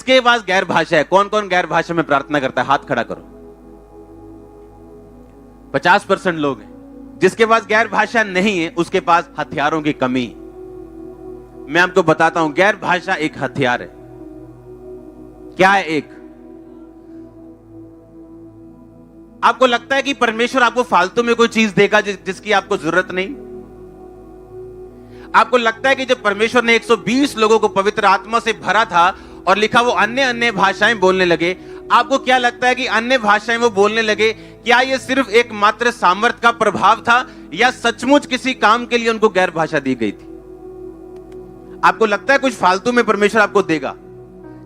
जिसके पास गैर भाषा है, कौन कौन गैर भाषा में प्रार्थना करता है? हाथ खड़ा करो। 50% लोग हैं। जिसके पास गैर भाषा नहीं है उसके पास हथियारों की कमी है। मैं आपको बताता हूं, गैर भाषा एक हथियार है। क्या है? एक, आपको लगता है कि परमेश्वर आपको फालतू में कोई चीज देगा जिसकी आपको जरूरत नहीं? आपको लगता है कि जब परमेश्वर ने 120 लोगों को पवित्र आत्मा से भरा था और लिखा वो अन्य अन्य भाषाएं बोलने लगे, आपको क्या लगता है कि अन्य भाषाएं वो बोलने लगे, क्या ये सिर्फ एक मात्र सामर्थ का प्रभाव था या सचमुच किसी काम के लिए उनको गैर भाषा दी गई थी? आपको लगता है कुछ फालतू में परमेश्वर आपको देगा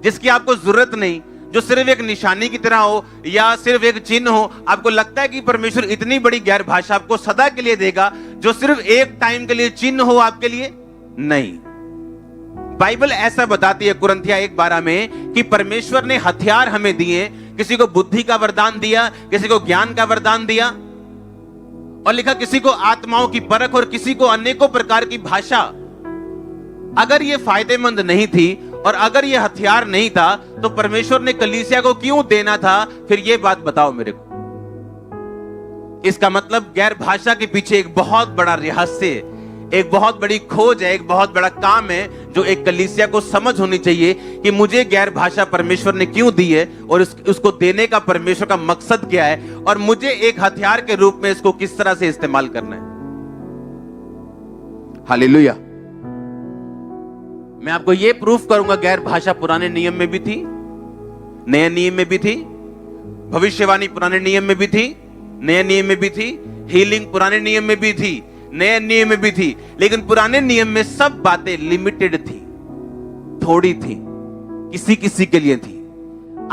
जिसकी आपको जरूरत नहीं, जो सिर्फ एक निशानी की तरह हो या सिर्फ एक चिन्ह हो? आपको लगता है कि परमेश्वर इतनी बड़ी गैर भाषा आपको सदा के लिए देगा जो सिर्फ एक टाइम के लिए चिन्ह हो आपके लिए? नहीं। बाइबल ऐसा बताती है कुरिन्थिया 1:12 में कि परमेश्वर ने हथियार हमें दिए। किसी को बुद्धि का वरदान दिया, किसी को ज्ञान का वरदान दिया, और लिखा किसी को आत्माओं की परख और किसी को अनेकों प्रकार की भाषा। अगर ये फायदेमंद नहीं थी और अगर ये हथियार नहीं था तो परमेश्वर ने कलीसिया को क्यों देना था? फिर ये बात बताओ मेरे को। इसका मतलब गैर भाषा के पीछे एक बहुत बड़ा रहस्य, एक बहुत बड़ी खोज है, एक बहुत बड़ा काम है जो एक कलीसिया को समझ होनी चाहिए कि मुझे गैर भाषा परमेश्वर ने क्यों दी है और उसको देने का परमेश्वर का मकसद क्या है और मुझे एक हथियार के रूप में इसको किस तरह से इस्तेमाल करना है। हालेलुया। मैं आपको यह प्रूफ करूंगा, गैर भाषा पुराने नियम में भी थी, नए नियम में भी थी, भविष्यवाणी पुराने नियम में भी थी, नए नियम में भी थी, हीलिंग पुराने नियम में भी थी, नए नियम में भी थी। लेकिन पुराने नियम में सब बातें लिमिटेड थी, थोड़ी थी, किसी किसी के लिए थी।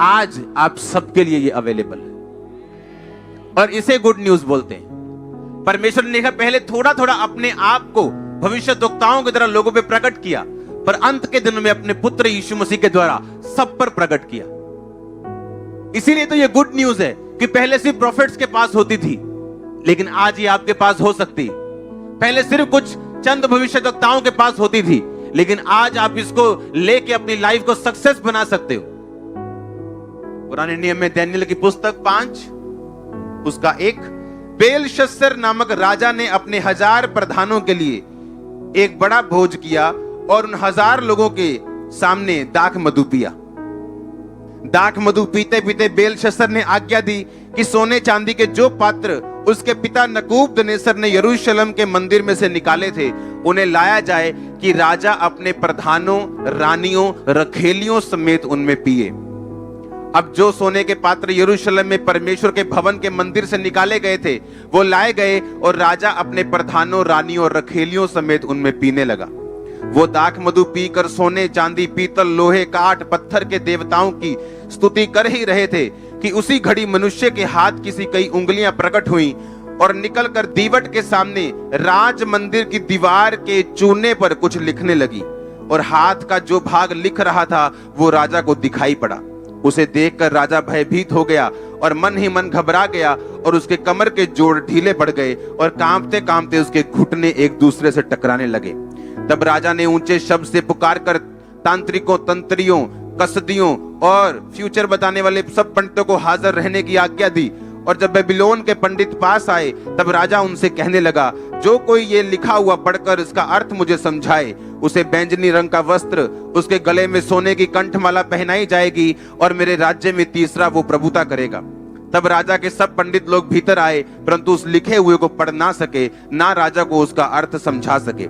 आज आप सबके लिए ये अवेलेबल है और इसे गुड न्यूज बोलते हैं। परमेश्वर ने लिखा पहले थोड़ा थोड़ा अपने आप को भविष्यद्वक्ताओं की तरह लोगों पे प्रकट किया, पर अंत के दिन में अपने पुत्र यीशु मसीह के द्वारा सब पर प्रकट किया। इसीलिए तो ये गुड न्यूज है कि पहले सिर्फ प्रोफेट्स के पास होती थी, लेकिन आज ये आपके पास हो सकती। पहले सिर्फ कुछ चंद भविष्यद्वक्ताओं के पास होती थी, लेकिन आज आप इसको लेके अपनी लाइफ को सक्सेस बना सकते हो। पुराने नियम में दानियेल की पुस्तक 5 उसका 1, बेलशस्सर नामक राजा ने अपने 1000 प्रधानों के लिए एक बड़ा भोज किया और उन 1000 लोगों के सामने दाख मधु पिया। दाख मधु पीते पीते बेलशस्सर ने आज्ञा दी कि सोने चांदी के जो पात्र उसके पिता नबूकदनेस्सर ने यरूशलेम के मंदिर में से निकाले थे उन्हें लाया जाए कि राजा अपने प्रधानों, रानियों, रखेलियों समेत उनमें पिए। अब जो सोने के पात्र यरूशलेम में परमेश्वर के भवन के मंदिर से निकाले गए थे वो लाए गए और राजा अपने प्रधानों, रानियों और रखेलियों समेत उनमें पीने लगा। वो दाख मधु पीकर सोने, चांदी, पीतल, लोहे, काठ, पत्थर के देवताओं की स्तुति कर ही रहे थे कि उसी घड़ी मनुष्य के हाथ किसी कई उंगलियां प्रकट हुई और निकलकर दीवट के सामने राज मंदिर की दीवार के चूने पर कुछ लिखने लगी और हाथ का जो भाग लिख रहा था वो राजा को दिखाई पड़ा। उसे देखकर राजा भयभीत हो गया और मन ही मन घबरा गया और उसके कमर के जोड़ ढीले पड़ गए और कांपते कांपते उसके घुटने एक दूसरे से टकराने लगे। तब राजा ने ऊंचे शब्द से पुकारकर तांत्रिकों, तंत्रियों, कसदियों और फ्यूचर बताने वाले सब पंडितों को हाजिर रहने की आज्ञा दी। और जब बेबीलोन के पंडित पास आए तब राजा उनसे कहने लगा, जो कोई ये लिखा हुआ पढ़कर इसका अर्थ मुझे समझाए उसे बैंजनी रंग का वस्त्र, उसके गले में सोने की कंठमाला पहनाई जाएगी और मेरे राज्य में तीसरा वो प्रभुता करेगा। तब राजा के सब पंडित लोग भीतर आए परंतु उस लिखे हुए को पढ़ ना सके, ना राजा को उसका अर्थ समझा सके।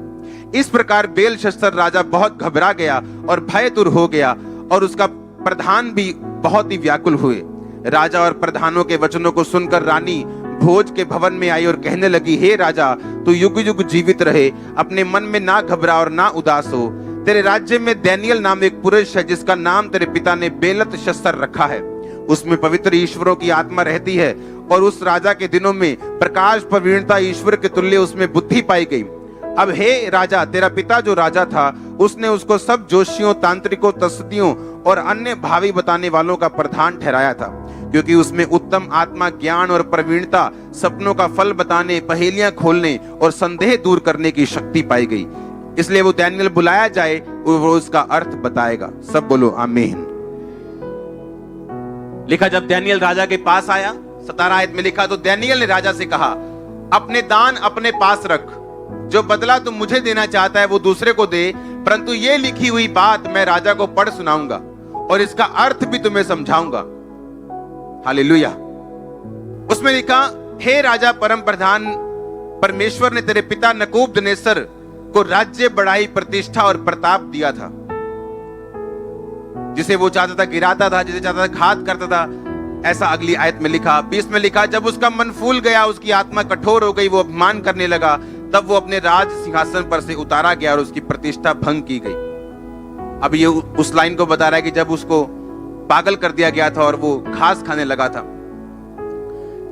इस प्रकार बेलशस्सर राजा बहुत घबरा गया और भयतुर हो गया और उसका प्रधान भी बहुत ही व्याकुल हुए। राजा और प्रधानों के वचनों को सुनकर रानी भोज के भवन में आई और कहने लगी, हे राजा, तू युग युग जीवित रहे, अपने मन में ना घबरा और ना उदास हो। तेरे राज्य में दानियेल नाम एक पुरुष है जिसका नाम तेरे पिता ने बेलतशस्सर रखा है। उसमें पवित्र ईश्वरों की आत्मा रहती है और उस राजा के दिनों में प्रकाश, प्रवीणता, ईश्वर के तुल्य उसमें बुद्धि पाई गई। अब हे राजा, तेरा पिता जो राजा था उसने उसको सब जोशियों, तांत्रिकों, तस्दियों और अन्य भावी बताने वालों का प्रधान ठहराया था, क्योंकि उसमें उत्तम आत्मा, ज्ञान और प्रवीणता, सपनों का फल बताने, पहेलियां खोलने और संदेह दूर करने की शक्ति पाई गई। इसलिए वो दानियेल बुलाया जाए और वो उसका अर्थ बताएगा। सब बोलो आमीन। लिखा जब दानियल राजा के पास आया, 17 आयत में लिखा, तो दानियल ने राजा से कहा, अपने दान अपने पास रख, जो बदला तुम मुझे देना चाहता है वो दूसरे को दे, परंतु ये लिखी हुई बात मैं राजा को पढ़ सुनाऊंगा और इसका अर्थ भी तुम्हें समझाऊंगा। हालेलुया। उसमें लिखा, हे राजा परम प्रधान, परमेश्वर ने तेरे पिता नबूकदनेस्सर को राज्य, बड़ाई, प्रतिष्ठा और प्रताप दिया था। जिसे वो चाहता था गिराता था, जिसे चाहता था घात करता था। ऐसा अगली आयत में लिखा, 20 में लिखा, जब उसका मन फूल गया, उसकी आत्मा कठोर हो गई, वो अपमान करने लगा, तब वो अपने राज सिंहासन पर से उतारा गया और उसकी प्रतिष्ठा भंग की गई। अब ये उस लाइन को बता रहा है कि जब उसको पागल कर दिया गया था और वो घास खाने लगा था।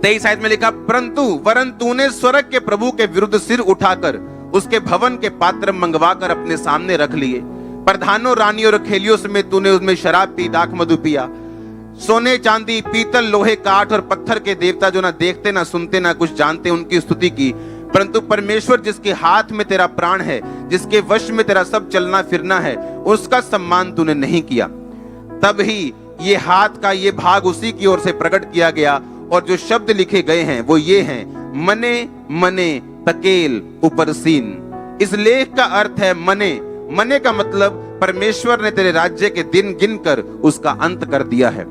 23 आयत में लिखा, परंतु वरन तूने स्वर्ग के प्रभु के विरुद्ध सिर उठाकर उसके भवन के पात्र मंगवाकर अपने सामने रख लिए। प्रधानों, रानियों और खेलियों समेत तूने उसमें शराब पी, दाख मधु पिया। सोने, चांदी, पीतल, लोहे, काठ और पत्थर के देवता जो ना देखते ना सुनते ना कुछ जानते, उनकी स्तुति की। परंतु परमेश्वर जिसके हाथ में तेरा प्राण है, जिसके वश में तेरा सब चलना फिरना है, उसका सम्मान तूने नहीं किया। तब ही ये हाथ का ये भाग उसी की ओर से प्रकट किया गया और जो शब्द लिखे गए हैं वो ये हैं, मने मने तकेल उपरसीन। इस लेख का अर्थ है मने। मने का मतलब परमेश्वर ने तेरे राज्य के दिन गिनकर उसका अंत कर दिया है।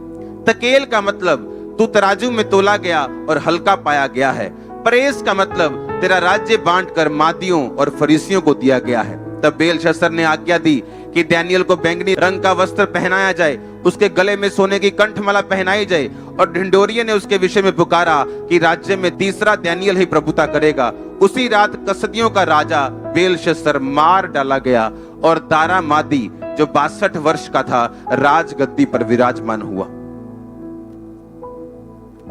तकेल का मतलब तू तराजू में तोला गया और हल्का पाया गया है। परेस का मतलब तेरा राज्य बांटकर मादियों और फरीसियों को दिया गया है। तब बेलशस्सर ने आज्ञा दी कि दानियल को बैंगनी रंग का वस्त्र पहनाया जाए, उसके गले में सोने की कंठमाला पहनाई जाए, और ढिंढोरिये ने उसके विषय में पुकारा कि राज्य में तीसरा दानियल ही प्रभुता करेगा। उसी रात कसदियों का राजा बेलशस्सर मार डाला गया और दारा मादी जो 62 वर्ष का था राजगद्दी पर विराजमान हुआ।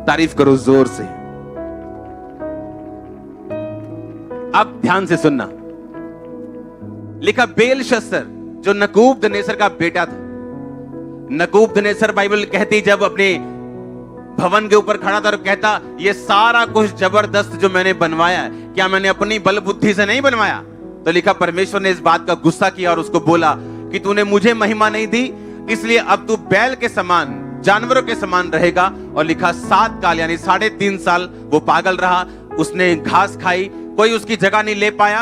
तारीफ करो जोर से। अब ध्यान से सुनना। लिखा बेलशस्सर जो नबूकदनेस्सर का बेटा था। नबूकदनेस्सर बाइबल कहती जब अपने भवन के ऊपर खड़ा था और कहता, ये सारा कुछ जबरदस्त जो मैंने बनवाया है, क्या मैंने अपनी बल बुद्धि से नहीं बनवाया? तो लिखा परमेश्वर ने इस बात का गुस्सा किया और उसको बोला कि तूने मुझे महिमा नहीं दी, इसलिए अब तू बैल के समान, जानवरों के समान रहेगा। और लिखा 7 काल यानी 3.5 साल वो पागल रहा, उसने घास खाई, कोई उसकी जगह नहीं ले पाया।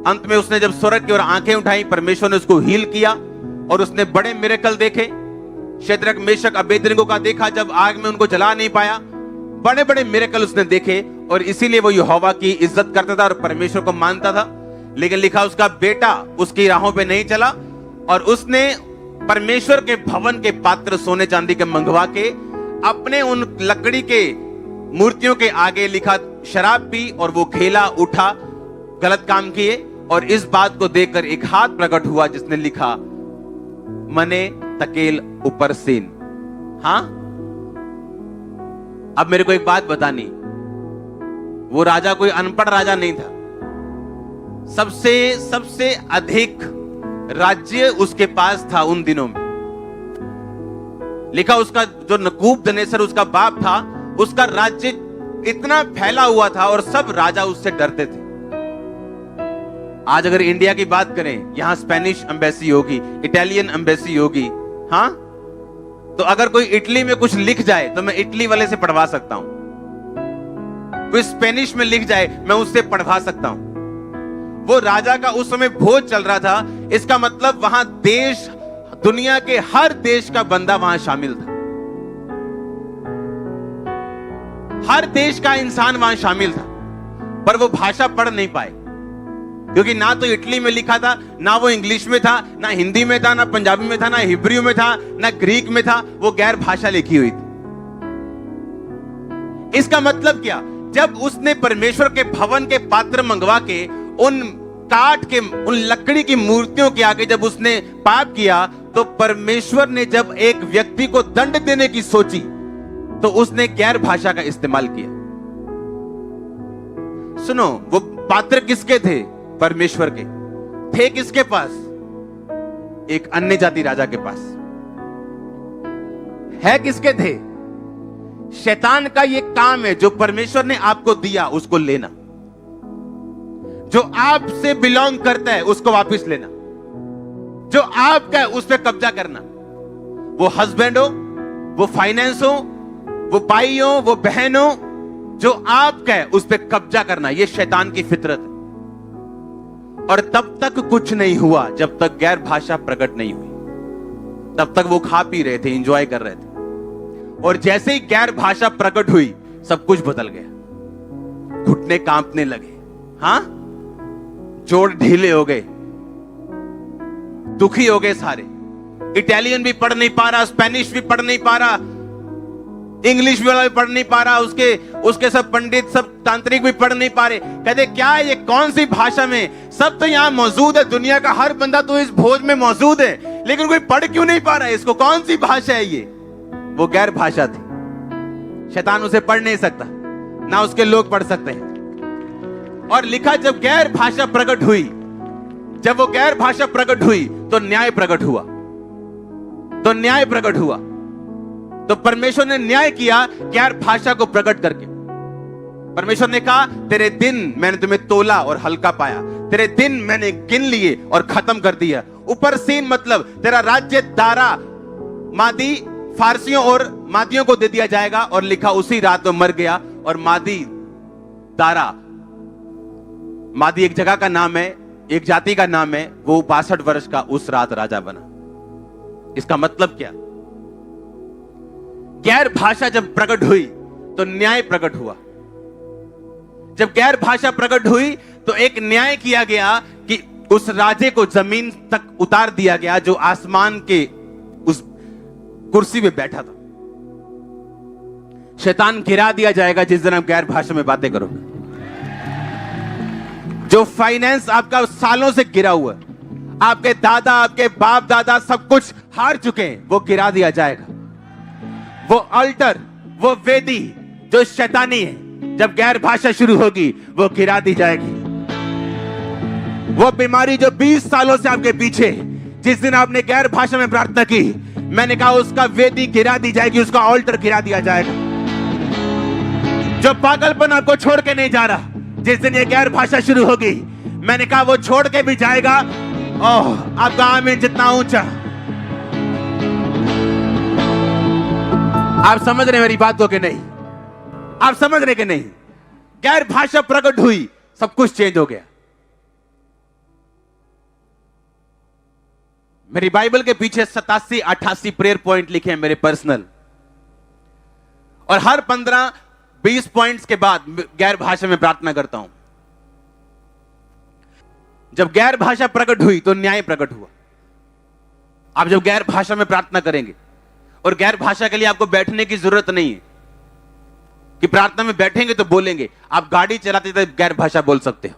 अंत में उसने जब स्वर्ग की ओर आंखें उठाई, परमेश्वर ने उसको हील किया और उसने बड़े मिरेकल देखे। शद्रक, मेशक, अबेदनगो का देखा जब आग में उनको जला नहीं पाया। बड़े बड़े मिरेकल उसने देखे और इसीलिए वो यहोवा की इज्जत करता था और परमेश्वर को मानता था। लेकिन लिखा उसका बेटा उसकी राहों पे नहीं चला और उसने परमेश्वर के भवन के पात्र सोने चांदी के मंगवा के अपने उन लकड़ी के मूर्तियों के आगे लिखा शराब पी और वो खेला, उठा, गलत काम किए। और इस बात को देखकर एक हाथ प्रकट हुआ जिसने लिखा मने तकेल उपरसीन। हाँ, अब मेरे को एक बात बतानी, वो राजा कोई अनपढ़ राजा नहीं था। सबसे अधिक राज्य उसके पास था उन दिनों में। लिखा उसका जो नबूकदनेस्सर उसका बाप था, उसका राज्य इतना फैला हुआ था और सब राजा उससे डरते थे। आज अगर इंडिया की बात करें, यहां स्पेनिश एम्बेसी होगी, इटालियन एम्बेसी होगी। हाँ, तो अगर कोई इटली में कुछ लिख जाए तो मैं इटली वाले से पढ़वा सकता हूं। कोई स्पेनिश में लिख जाए मैं उससे पढ़वा सकता हूं। वो राजा का उस समय भोज चल रहा था, इसका मतलब वहां देश, दुनिया के हर देश का बंदा वहां शामिल था। हर देश का इंसान वहां शामिल था, पर वो भाषा पढ़ नहीं पाए क्योंकि ना तो इटली में लिखा था, ना वो इंग्लिश में था, ना हिंदी में था, ना पंजाबी में था, ना हिब्रू में था, ना ग्रीक में था। वो गैर भाषा लिखी हुई थी। इसका मतलब क्या? जब उसने परमेश्वर के भवन के पात्र मंगवा के उन काठ के, उन लकड़ी की मूर्तियों के आगे जब उसने पाप किया, तो परमेश्वर ने जब एक व्यक्ति को दंड देने की सोची तो उसने गैर भाषा का इस्तेमाल किया। सुनो, वो पात्र किसके थे? परमेश्वर के थे। किसके पास? एक अन्य जाति राजा के पास। है किसके थे? शैतान का ये काम है, जो परमेश्वर ने आपको दिया उसको लेना, जो आपसे बिलोंग करता है उसको वापस लेना, जो आपका है उस पर कब्जा करना। वो हस्बैंड हो, वो फाइनेंस हो, वो भाई हो, वो बहन हो, जो आपका है उस पर कब्जा करना, ये शैतान की फितरत है। और तब तक कुछ नहीं हुआ जब तक गैर भाषा प्रकट नहीं हुई। तब तक वो खा पी रहे थे, एंजॉय कर रहे थे। और जैसे ही गैर भाषा प्रकट हुई, सब कुछ बदल गया। घुटने कांपने लगे, हां, जोड़ ढीले हो गए, दुखी हो गए सारे। इटालियन भी पढ़ नहीं पा रहा, स्पेनिश भी पढ़ नहीं पा रहा, इंग्लिश वाला भी पढ़ नहीं पा रहा, उसके सब पंडित, सब तांत्रिक भी पढ़ नहीं पा रहे। कहते क्या है ये, कौन सी भाषा में? सब तो यहां मौजूद है, दुनिया का हर बंदा तो इस भोज में मौजूद है, लेकिन कोई पढ़ क्यों नहीं पा रहा है इसको? कौन सी भाषा है ये? वो गैर भाषा थी। शैतान उसे पढ़ नहीं सकता, ना उसके लोग पढ़ सकते हैं। और लिखा, जब गैर भाषा प्रकट हुई, जब वो गैर भाषा प्रकट हुई तो न्याय प्रकट हुआ। तो न्याय प्रकट हुआ, तो परमेश्वर ने न्याय किया गैर भाषा को प्रकट करके। परमेश्वर ने कहा, तेरे दिन मैंने तुम्हें तोला और हल्का पाया, तेरे दिन मैंने गिन लिए और खत्म कर दिया। ऊपर सीन मतलब तेरा राज्य दारा, मादी, फारसियों और मादियों को दे दिया जाएगा। और लिखा, उसी रात में मर गया। और मादी, दारा, मादी एक जगह का नाम है, एक जाति का नाम है। वो 62 वर्ष का उस रात राजा बना। इसका मतलब क्या? गैर भाषा जब प्रकट हुई तो न्याय प्रकट हुआ। जब गैर भाषा प्रकट हुई तो एक न्याय किया गया कि उस राजे को जमीन तक उतार दिया गया जो आसमान के उस कुर्सी में बैठा था। शैतान गिरा दिया जाएगा जिस दिन आप गैर भाषा में बातें करोगे। जो फाइनेंस आपका सालों से गिरा हुआ, आपके दादा, आपके बाप दादा सब कुछ हार चुके हैं, वो गिरा दिया जाएगा। वो अल्टर, वो वेदी जो शैतानी है, जब गैर भाषा शुरू होगी वो गिरा दी जाएगी। वो बीमारी जो 20 सालों से आपके पीछे, जिस दिन आपने गैर भाषा में प्रार्थना की, मैंने कहा उसका वेदी गिरा दी जाएगी, उसका अल्टर गिरा दिया जाएगा। जो पागलपन आपको छोड़ के नहीं जा रहा, जिस दिन ये गैर भाषा शुरू होगी, मैंने कहा वो छोड़ के भी जाएगा। ओह, आपका आमीन जितना ऊंचा। आप समझ रहे मेरी बात को कि नहीं? आप समझ रहे कि नहीं? गैर भाषा प्रकट हुई, सब कुछ चेंज हो गया। मेरी बाइबल के पीछे 87-88 प्रेयर पॉइंट लिखे हैं मेरे पर्सनल, और हर 15-20 पॉइंट्स के बाद गैर भाषा में प्रार्थना करता हूं। जब गैर भाषा प्रकट हुई तो न्याय प्रकट हुआ। आप जब गैर भाषा में प्रार्थना करेंगे, और गैर भाषा के लिए आपको बैठने की जरूरत नहीं है कि प्रार्थना में बैठेंगे तो बोलेंगे। आप गाड़ी चलाते थे गैर भाषा बोल सकते हो।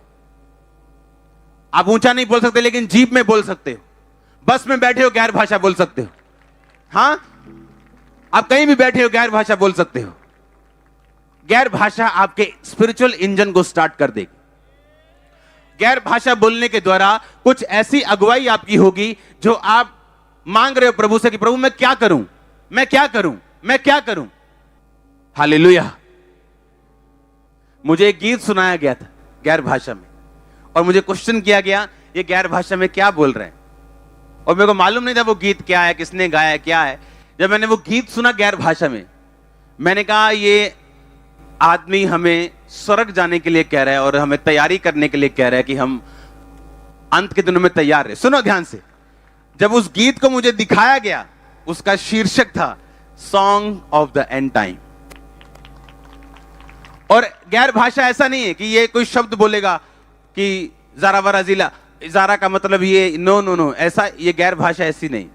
आप ऊंचा नहीं बोल सकते, लेकिन जीप में बोल सकते हो। बस में बैठे हो गैर भाषा बोल सकते हो। हां, आप कहीं भी बैठे हो गैर भाषा बोल सकते हो। गैर भाषा आपके स्पिरिचुअल इंजन को स्टार्ट कर देगी। गैर भाषा बोलने के द्वारा कुछ ऐसी अगुवाई आपकी होगी जो आप मांग रहे हो प्रभु से कि प्रभु मैं क्या करूं, मैं क्या करूं, मैं क्या करूं। हालेलुया। मुझे एक गीत सुनाया गया था गैर भाषा में, और मुझे क्वेश्चन किया गया ये गैर भाषा में क्या बोल रहे हैं, और मेरे को मालूम नहीं था वो गीत क्या है, किसने गाया है, क्या है। जब मैंने वो गीत सुना गैर भाषा में, मैंने कहा ये आदमी हमें स्वर्ग जाने के लिए कह रहा है और हमें तैयारी करने के लिए कह रहा है कि हम अंत के दिनों में तैयार रहे। सुनो ध्यान से। जब उस गीत को मुझे दिखाया गया, उसका शीर्षक था song of the end time. और गैर भाषा ऐसा नहीं है कि ये कोई शब्द बोलेगा कि जारा वरा जिला, जारा का मतलब ये, नो नो नो, ऐसा, ये गैर भाषा ऐसी नहीं।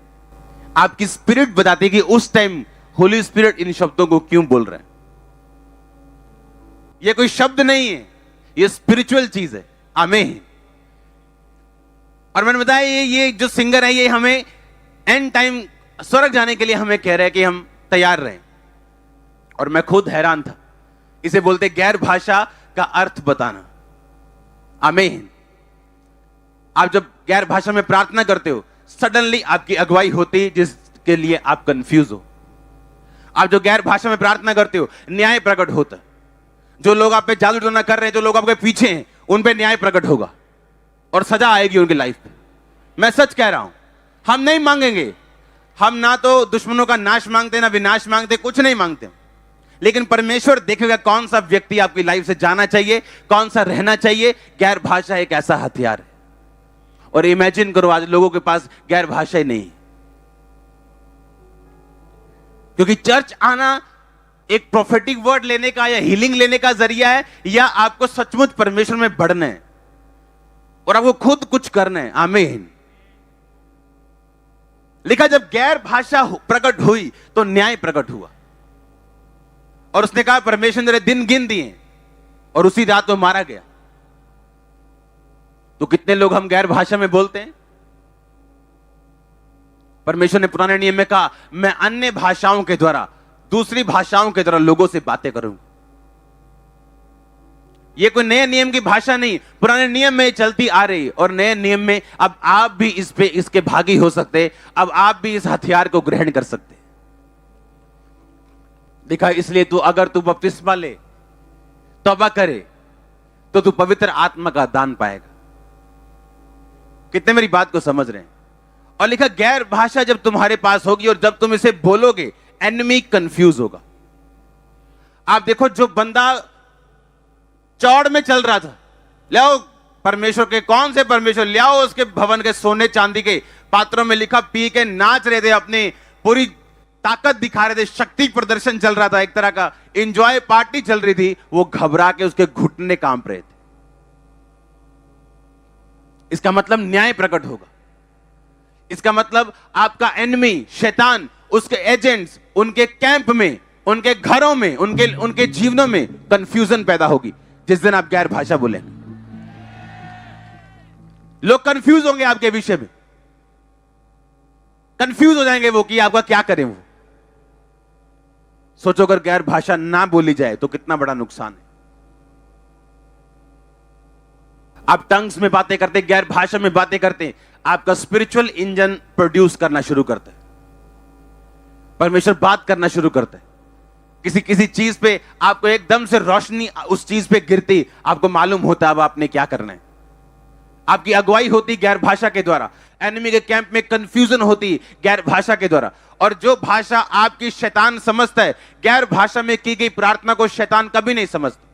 आपकी स्पिरिट बताती है कि उस टाइम होली स्पिरिट इन शब्दों को क्यों बोल रहे हैं। ये कोई शब्द नहीं है, ये स्पिरिचुअल चीज है। आमीन। और मैंने बताया ये जो सिंगर है, ये हमें एंड टाइम स्वर्ग जाने के लिए हमें कह रहे हैं कि हम तैयार रहें। और मैं खुद हैरान था। इसे बोलते गैर भाषा का अर्थ बताना। आमीन। आप जब गैर भाषा में प्रार्थना करते हो, सडनली आपकी अगुवाई होती है जिसके लिए आप कंफ्यूज हो। आप जो गैर भाषा में प्रार्थना करते हो, न्याय प्रकट होता है। जो लोग आप पे जादू टोना कर रहे हैं, जो लोग आपके पीछे हैं, उन पे न्याय प्रकट होगा और सजा आएगी उनकी लाइफ पे। मैं सच कह रहा हूं। हम नहीं मांगेंगे, हम ना तो दुश्मनों का नाश मांगते, ना विनाश मांगते, कुछ नहीं मांगते, लेकिन परमेश्वर देखेगा कौन सा व्यक्ति आपकी लाइफ से जाना चाहिए, कौन सा रहना चाहिए। गैर भाषा एक ऐसा हथियार है। और इमेजिन करो आज लोगों के पास गैर भाषा ही नहीं, क्योंकि चर्च आना एक प्रोफेटिक वर्ड लेने का या हीलिंग लेने का जरिया है, या आपको सचमुच परमेश्वर में बढ़ना है और आपको खुद कुछ करना है। आमीन। लिखा जब गैर भाषा प्रकट हुई तो न्याय प्रकट हुआ, और उसने कहा परमेश्वर ने दिन गिन दिए, और उसी रात वो मारा गया। तो कितने लोग हम गैर भाषा में बोलते हैं। परमेश्वर ने पुराने नियम में कहा मैं अन्य भाषाओं के द्वारा, दूसरी भाषाओं के द्वारा लोगों से बातें करूं। यह कोई नए नियम की भाषा नहीं, पुराने नियम में चलती आ रही, और नए नियम में अब आप भी इसके भागी हो सकते, अब आप भी इस हथियार को ग्रहण कर सकते। देखा, इसलिए अगर तू बपतिस्मा ले, तौबा करे, तो तू पवित्र आत्मा का दान पाएगा। कितने मेरी बात को समझ रहे हैं। और लिखा गैर भाषा जब तुम्हारे पास होगी और जब तुम इसे बोलोगे, एनिमी कंफ्यूज होगा। आप देखो, जो बंदा चौड़ में चल रहा था, ले आओ परमेश्वर के, कौन से परमेश्वर, ले आओ उसके भवन के सोने चांदी के पात्रों में, लिखा पी के नाच रहे थे, अपनी पूरी ताकत दिखा रहे थे, शक्ति प्रदर्शन चल रहा था, एक तरह का एंजॉय पार्टी चल रही थी। वो घबरा के उसके घुटने कांप रहे थे। इसका मतलब न्याय प्रकट होगा। इसका मतलब आपका एनिमी शैतान, उसके एजेंट्स, उनके कैंप में, उनके घरों में, उनके जीवनों में कंफ्यूजन पैदा होगी जिस दिन आप गैर भाषा बोलेंगे। लोग कंफ्यूज होंगे आपके विषय में, कंफ्यूज हो जाएंगे वो कि आपका क्या करें। वो सोचो अगर गैर भाषा ना बोली जाए तो कितना बड़ा नुकसान है। आप टंग्स में बातें करते, गैर भाषा में बातें करते, आपका स्पिरिचुअल इंजन प्रोड्यूस करना शुरू करता है। परमेश्वर बात करना शुरू करता है। किसी चीज पे आपको एकदम से रोशनी उस चीज पे गिरती, आपको मालूम होता है अब आपने क्या करना है। आपकी अगुवाई होती गैर भाषा के द्वारा। एनिमी के कैंप में कंफ्यूजन होती गैर भाषा के द्वारा। और जो भाषा आपकी शैतान समझता है, गैर भाषा में की गई प्रार्थना को शैतान कभी नहीं समझता।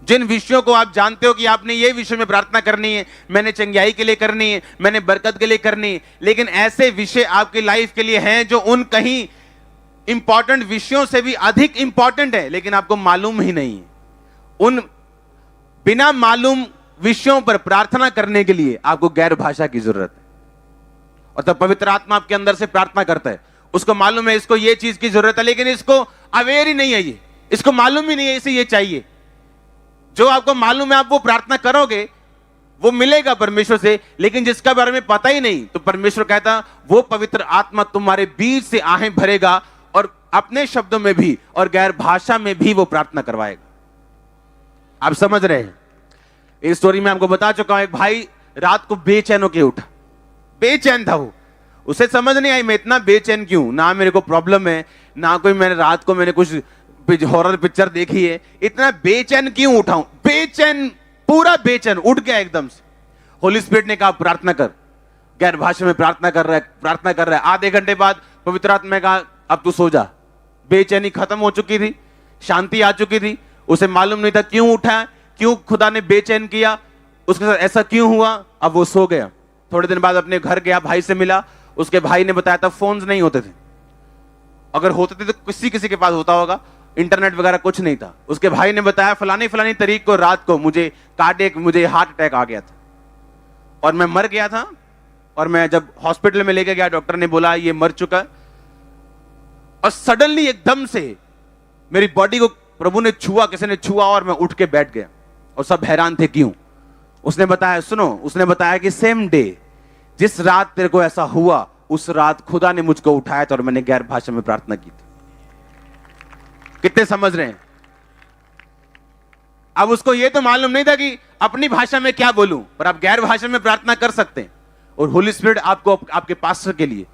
जिन विषयों को आप जानते हो कि आपने ये विषय में प्रार्थना करनी है, मैंने चंगाई के लिए करनी है, मैंने बरकत के लिए करनी है, लेकिन ऐसे विषय आपकी लाइफ के लिए हैं जो उन कहीं इंपॉर्टेंट विषयों से भी अधिक इंपॉर्टेंट है, लेकिन आपको मालूम ही नहीं है। उन बिना मालूम विषयों पर प्रार्थना करने के लिए आपको गैर भाषा की जरूरत है। और तब पवित्र आत्मा आपके अंदर से प्रार्थना करता है। उसको मालूम है इसको ये चीज की जरूरत है, लेकिन इसको अवेयर ही नहीं है, ये इसको मालूम ही नहीं है इसे ये चाहिए। जो आपको मालूम है आप वो प्रार्थना करोगे, वो मिलेगा परमेश्वर से, लेकिन जिसका बारे में पता ही नहीं, तो परमेश्वर कहता वो पवित्र आत्मा तुम्हारे बीच से आहें भरेगा और अपने शब्दों में भी और गैर भाषा में भी वो प्रार्थना करवाएगा। आप समझ रहे हैं। इस स्टोरी में आपको बता चुका हूं, एक भाई रात को बेचैन होकर उठा, बेचैन था वो, उसे समझ नहीं आई मैं इतना बेचैन क्यों, ना मेरे को प्रॉब्लम है, ना कोई मैंने रात को मैंने कुछ हॉरर पिक्चर देखी है, इतना बेचैन क्यों उठाऊं, बेचैन, पूरा बेचैन, उठ गया एकदम से। होली स्पिरिट ने कहा प्रार्थना कर। गैर भाषा में प्रार्थना कर रहा है। आधे घंटे बाद पवित्र आत्मा ने कहा अब तू सो जा। बेचैनी खत्म हो चुकी थी, शांति आ चुकी थी, उसे मालूम नहीं था क्यों उठा, क्यों खुदा ने बेचैन किया, उसके साथ ऐसा क्यों हुआ। अब वो सो गया। थोड़े दिन बाद अपने घर गया, भाई से मिला, उसके भाई ने बताया था फोन्स नहीं होते थे, अगर होते थे तो किसी के पास होता होगा, इंटरनेट वगैरह कुछ नहीं था। उसके भाई ने बताया फलानी तारीख को रात को मुझे हार्ट अटैक आ गया था और मैं मर गया था, और मैं जब हॉस्पिटल में लेके गया डॉक्टर ने बोला ये मर चुका है। और सडनली एकदम से मेरी बॉडी को प्रभु ने छुआ, किसी ने छुआ और मैं उठ के बैठ गया और सब हैरान थे क्यों। उसने बताया, सुनो, उसने बताया कि सेम डे जिस रात तेरे को ऐसा हुआ, उस रात खुदा ने मुझको उठाया था और मैंने गैर भाषा में प्रार्थना की थी। कितने समझ रहे हैं। अब उसको यह तो मालूम नहीं था कि अपनी भाषा में क्या बोलूं, पर आप गैर भाषा में प्रार्थना कर सकते हैं। और होली स्पिरिट आपको आपके पास्टर के लिए,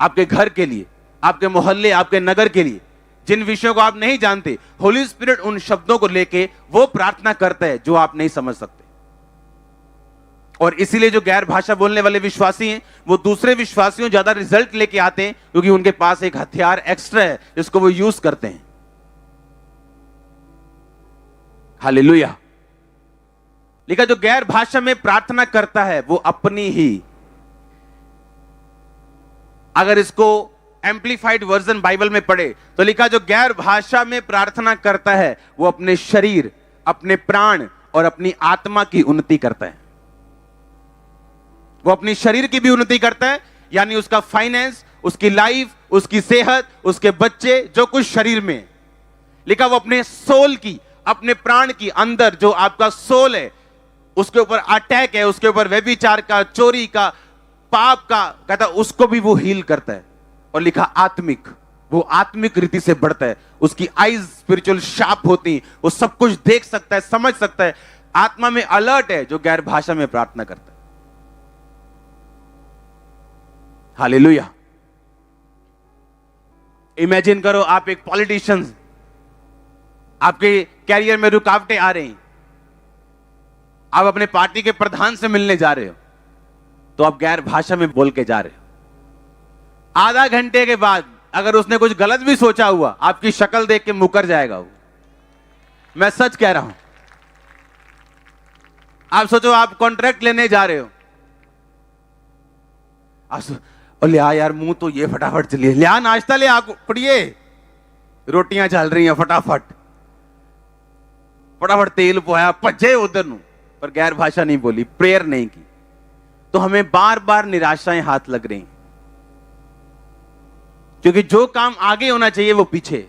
आपके घर के लिए, आपके मोहल्ले, आपके नगर के लिए, जिन विषयों को आप नहीं जानते, होली स्पिरिट उन शब्दों को लेके वो प्रार्थना करता है जो आप नहीं समझ सकते। और इसीलिए जो गैर भाषा बोलने वाले विश्वासी हैं वो दूसरे विश्वासियों ज्यादा रिजल्ट लेके आते हैं, क्योंकि उनके पास एक हथियार एक्स्ट्रा है जिसको वो यूज करते हैं। हालेलुया। लिखा जो गैर भाषा में प्रार्थना करता है वो अपनी ही, अगर इसको एम्प्लीफाइड वर्जन बाइबल में पढ़े तो लिखा जो गैर भाषा में प्रार्थना करता है वो अपने शरीर, अपने प्राण और अपनी आत्मा की उन्नति करता है। वो अपनी शरीर की भी उन्नति करता है, यानी उसका फाइनेंस, उसकी लाइफ, उसकी सेहत, उसके बच्चे, जो कुछ शरीर में। लिखा वो अपने सोल की, अपने प्राण की, अंदर जो आपका सोल है उसके ऊपर अटैक है, उसके ऊपर व्यभिचार का, चोरी का, पाप का, कहता उसको भी वो हील करता है। और लिखा आत्मिक, वो आत्मिक रीति से बढ़ता है, उसकी आईज स्पिरिचुअल शार्प होती, वो सब कुछ देख सकता है, समझ सकता है, आत्मा में अलर्ट है जो गैर भाषा में प्रार्थना करता है। हालेलुया। इमेजिन करो आप एक पॉलिटिशियन, आपके कैरियर में रुकावटें आ रही, आप अपने पार्टी के प्रधान से मिलने जा रहे हो, तो आप गैर भाषा में बोल के जा रहे हो। आधा घंटे के बाद अगर उसने कुछ गलत भी सोचा हुआ, आपकी शक्ल देख के मुकर जाएगा वो। मैं सच कह रहा हूं। आप सोचो आप कॉन्ट्रैक्ट लेने जा रहे हो, और ले आ यार, मुंह तो ये फटाफट चलिए, ले आ नाश्ता, ले आ पड़िए, रोटियां चल रही हैं, फटाफट फटाफट तेल पोया, भजे उधर नु, पर गैर भाषा नहीं बोली, प्रेयर नहीं की, तो हमें बार बार निराशाएं हाथ लग रही, क्योंकि जो काम आगे होना चाहिए वो पीछे।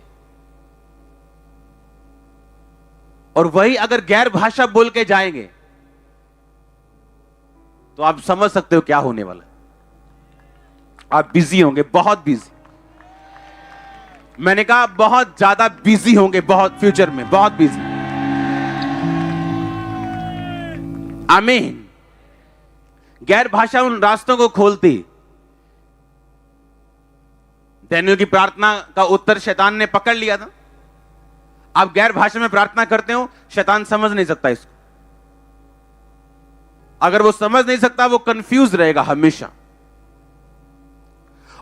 और वही अगर गैर भाषा बोल के जाएंगे तो आप समझ सकते हो क्या होने वाला है। आप बिजी होंगे, बहुत बिजी। मैंने कहा बहुत ज्यादा बिजी होंगे, बहुत, फ्यूचर में बहुत बिजी। आमीन। गैर भाषा उन रास्तों को खोलती। दानियेल की प्रार्थना का उत्तर शैतान ने पकड़ लिया था। आप गैर भाषा में प्रार्थना करते हो, शैतान समझ नहीं सकता इसको। अगर वो समझ नहीं सकता, वो कंफ्यूज रहेगा हमेशा।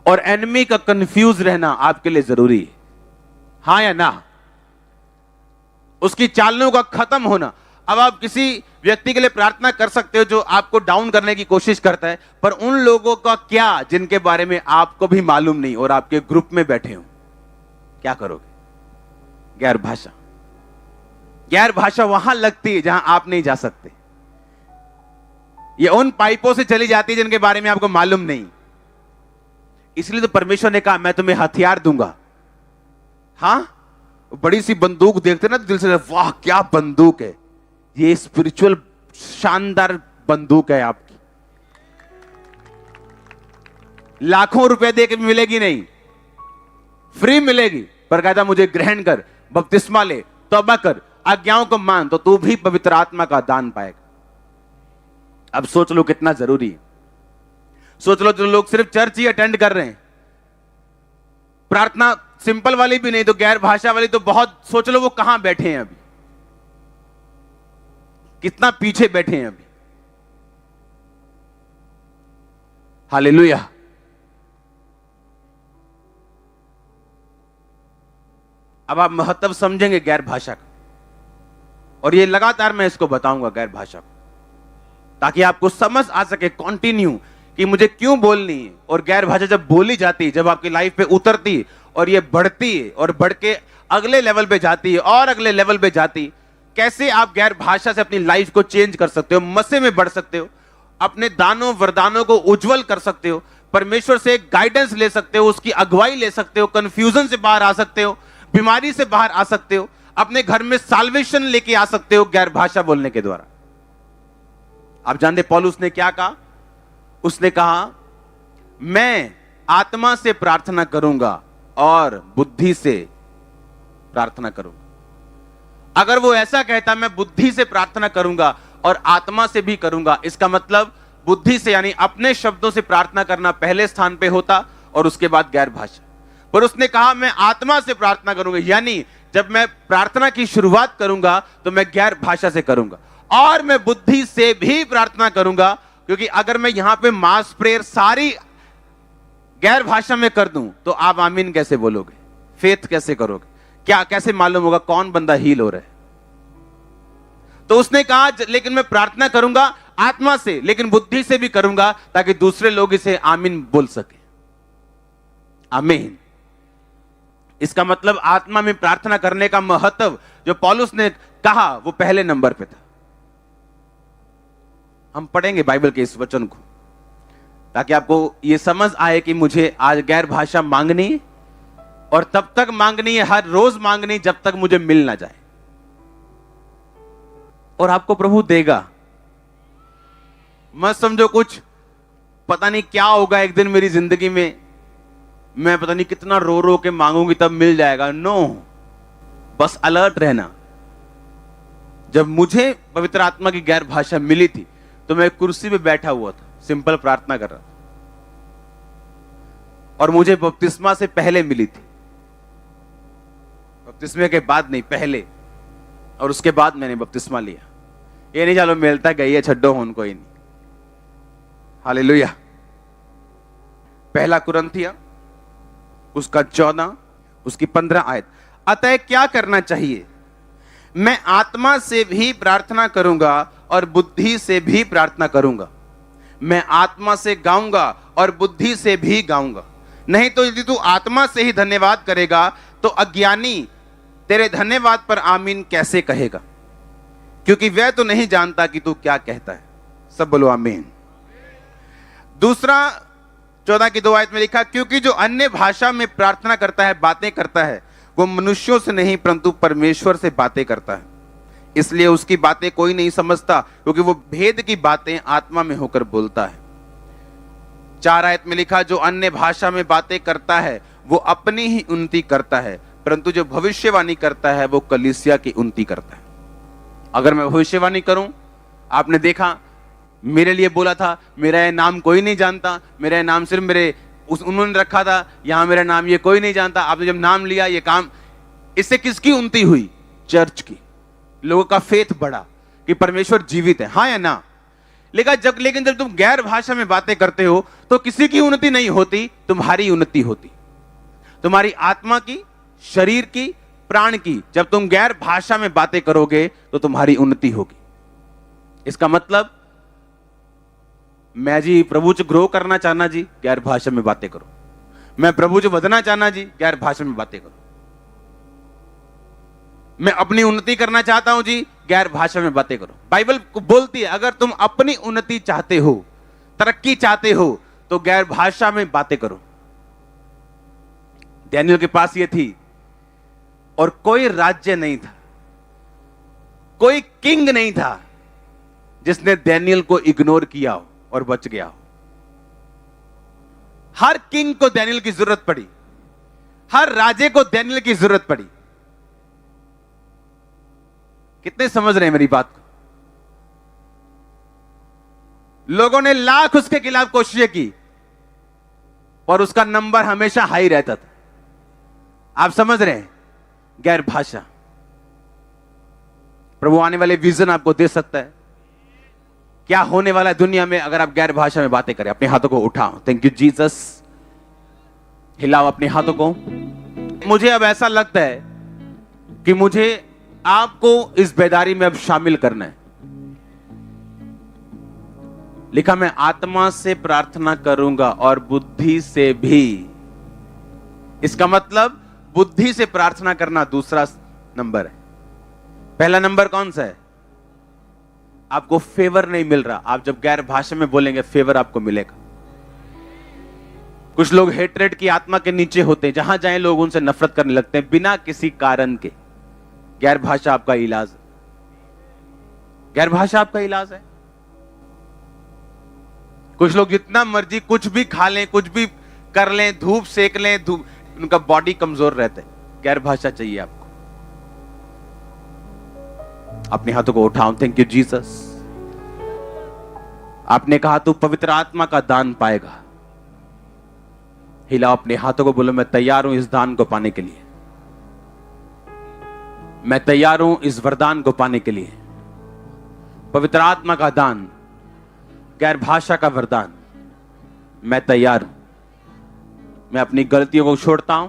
और एनिमी का कंफ्यूज रहना आपके लिए जरूरी है, हां या ना? उसकी चालों का खत्म होना। अब आप किसी व्यक्ति के लिए प्रार्थना कर सकते हो जो आपको डाउन करने की कोशिश करता है, पर उन लोगों का क्या जिनके बारे में आपको भी मालूम नहीं और आपके ग्रुप में बैठे हो, क्या करोगे? गैर भाषा। गैर भाषा वहां लगती है जहां आप नहीं जा सकते। ये उन पाइपों से चली जाती है जिनके बारे में आपको मालूम नहीं। इसलिए तो परमेश्वर ने कहा मैं तुम्हें हथियार दूंगा। हां, बड़ी सी बंदूक देखते ना तो दिल से वाह क्या बंदूक है, ये स्पिरिचुअल शानदार बंदूक है आपकी। लाखों रुपए देके भी मिलेगी नहीं, फ्री मिलेगी, पर कहता मुझे ग्रहण कर, बपतिस्मा ले, तौबा कर, आज्ञाओं को मान, तो तू भी पवित्र आत्मा का दान पाएगा। अब सोच लो कितना जरूरी है। सोच लो जो लोग सिर्फ चर्च ही अटेंड कर रहे हैं, प्रार्थना सिंपल वाली भी नहीं तो गैर भाषा वाली तो बहुत, सोच लो वो कहां बैठे हैं अभी, कितना पीछे बैठे हैं अभी। हालेलुया। अब आप महत्व समझेंगे गैर भाषा का, और ये लगातार मैं इसको बताऊंगा गैर भाषा को, ताकि आपको समझ आ सके कंटिन्यू कि मुझे क्यों बोलनी है। और गैर भाषा जब बोली जाती है, जब आपकी लाइफ पे उतरती है और ये बढ़ती है और बढ़ के अगले लेवल पे जाती है और अगले लेवल पे जाती, कैसे आप गैर भाषा से अपनी लाइफ को चेंज कर सकते हो, मसे में बढ़ सकते हो, अपने दानों वरदानों को उज्जवल कर सकते हो, परमेश्वर से गाइडेंस ले सकते हो, उसकी अगुवाई ले सकते हो, कंफ्यूजन से बाहर आ सकते हो, बीमारी से बाहर आ सकते हो, अपने घर में साल्वेशन लेके आ सकते हो गैर भाषा बोलने के द्वारा। आप जानते पौलुस ने क्या कहा? उसने कहा मैं आत्मा से प्रार्थना करूंगा और बुद्धि से प्रार्थना करूंगा। अगर वो ऐसा कहता मैं बुद्धि से प्रार्थना करूंगा और आत्मा से भी करूंगा, इसका मतलब बुद्धि से यानी अपने शब्दों से प्रार्थना करना पहले स्थान पे होता और उसके बाद गैर भाषा। पर उसने कहा मैं आत्मा से प्रार्थना करूंगा, यानी जब मैं प्रार्थना की शुरुआत करूंगा तो मैं गैर भाषा से करूंगा, और मैं बुद्धि से भी प्रार्थना करूंगा। क्योंकि अगर मैं यहां पे मास प्रेयर सारी गैर भाषा में कर दूं तो आप आमीन कैसे बोलोगे, फेथ कैसे करोगे, क्या कैसे मालूम होगा कौन बंदा हील हो रहा है? तो उसने कहा लेकिन मैं प्रार्थना करूंगा आत्मा से, लेकिन बुद्धि से भी करूंगा ताकि दूसरे लोग इसे आमीन बोल सके। आमीन। इसका मतलब आत्मा में प्रार्थना करने का महत्व जो पौलुस ने कहा वो पहले नंबर पे था। हम पढ़ेंगे बाइबल के इस वचन को ताकि आपको यह समझ आए कि मुझे आज गैर भाषा मांगनी और तब तक मांगनी है, हर रोज मांगनी जब तक मुझे मिल ना जाए। और आपको प्रभु देगा। मत समझो कुछ पता नहीं क्या होगा एक दिन मेरी जिंदगी में, मैं पता नहीं कितना रो रो के मांगूंगी तब मिल जाएगा। नो, बस अलर्ट रहना। जब मुझे पवित्र आत्मा की गैर भाषा मिली थी तो मैं कुर्सी पे बैठा हुआ था, सिंपल प्रार्थना कर रहा था, और मुझे बपतिस्मा से पहले मिली थी। बपतिस्मे के बाद नहीं, पहले, और उसके बाद मैंने बपतिस्मा लिया। ये नहीं चलो मिलता गई है, छड्डो होन कोई नहीं। हालेलुया। पहला कुरिन्थियों उसका 14 उसकी 15 आयत। अतः क्या करना चाहिए? मैं आत्मा से भी प्रार्थना करूंगा और बुद्धि से भी प्रार्थना करूंगा। मैं आत्मा से गाऊंगा और बुद्धि से भी गाऊंगा। नहीं तो यदि तू आत्मा से ही धन्यवाद करेगा तो अज्ञानी तेरे धन्यवाद पर आमीन कैसे कहेगा, क्योंकि वह तो नहीं जानता कि तू क्या कहता है। सब बोलो आमीन। दूसरा 14 की 2 आयत में लिखा, क्योंकि जो अन्य भाषा में प्रार्थना करता है, बातें करता है, वो मनुष्यों से नहीं परंतु परमेश्वर से बातें करता है, इसलिए उसकी बातें कोई नहीं समझता, क्योंकि वो भेद की बातें आत्मा में होकर बोलता है। 4 आयत में लिखा, जो अन्य भाषा में बातें करता है वो अपनी ही उन्नति करता है, परंतु जो भविष्यवाणी करता है वो कलीसिया की उन्नति करता है। अगर मैं भविष्यवाणी करूं, आपने देखा मेरे लिए बोला था, मेरा ये नाम कोई नहीं जानता, मेरा ये नाम सिर्फ मेरे उन्होंने रखा था, यहां मेरा नाम ये कोई नहीं जानता। आपने जब नाम लिया, ये काम, इससे किसकी उन्नति हुई? चर्च की। लोगों का फेथ बढ़ा कि परमेश्वर जीवित है, हाँ या ना? लेकिन जब तुम गैर भाषा में बातें करते हो तो किसी की उन्नति नहीं होती, तुम्हारी उन्नति होती, तुम्हारी आत्मा की, शरीर की, प्राण की। जब तुम गैर भाषा में बातें करोगे तो तुम्हारी उन्नति होगी। इसका मतलब मैं जी प्रभु च ग्रो करना चाहना जी, गैर भाषा में बातें करो। मैं प्रभु च बदना चाहना जी, गैर भाषा में बातें करो। मैं अपनी उन्नति करना चाहता हूं जी, गैर भाषा में बातें करो। बाइबल बोलती है अगर तुम अपनी उन्नति चाहते हो, तरक्की चाहते हो, तो गैर भाषा में बातें करो। डैनियल के पास ये थी, और कोई राज्य नहीं था, कोई किंग नहीं था जिसने डैनियल को इग्नोर किया हो और बच गया हो। हर किंग को डैनियल की जरूरत पड़ी, हर राजे को डैनियल की जरूरत पड़ी। कितने समझ रहे हैं मेरी बात को? लोगों ने लाख उसके खिलाफ कोशिशें की और उसका नंबर हमेशा हाई रहता था। आप समझ रहे हैं? गैर भाषा। प्रभु आने वाले विजन आपको दे सकता है, क्या होने वाला है दुनिया में अगर आप गैर भाषा में बातें करें। अपने हाथों को उठाओ। Thank you Jesus. हिलाओ अपने हाथों को। मुझे अब ऐसा लगता है कि मुझे आपको इस बेदारी में अब शामिल करना है। लिखा, मैं आत्मा से प्रार्थना करूंगा और बुद्धि से भी। इसका मतलब बुद्धि से प्रार्थना करना दूसरा नंबर है। पहला नंबर कौन सा है? आपको फेवर नहीं मिल रहा, आप जब गैर भाषा में बोलेंगे फेवर आपको मिलेगा। कुछ लोग हेट्रेड की आत्मा के नीचे होते हैं, जहां जाए लोग उनसे नफरत करने लगते हैं बिना किसी कारण के। गैर भाषा आपका इलाज है। गैर भाषा आपका इलाज है। कुछ लोग जितना मर्जी कुछ भी खा लें, कुछ भी कर लें, धूप सेक लें, धूप, उनका बॉडी कमजोर रहता है। गैर भाषा चाहिए आपको। अपने हाथों को उठाओ। Thank you Jesus. आपने कहा तू पवित्र आत्मा का दान पाएगा। हिलाओ अपने हाथों को, बोलो मैं तैयार हूं इस दान को पाने के लिए। मैं तैयार हूं इस वरदान को पाने के लिए। पवित्र आत्मा का दान, गैर भाषा का वरदान, मैं तैयार हूं। मैं अपनी गलतियों को छोड़ता हूं,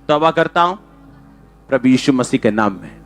तौबा करता हूं प्रभु यीशु मसीह के नाम में।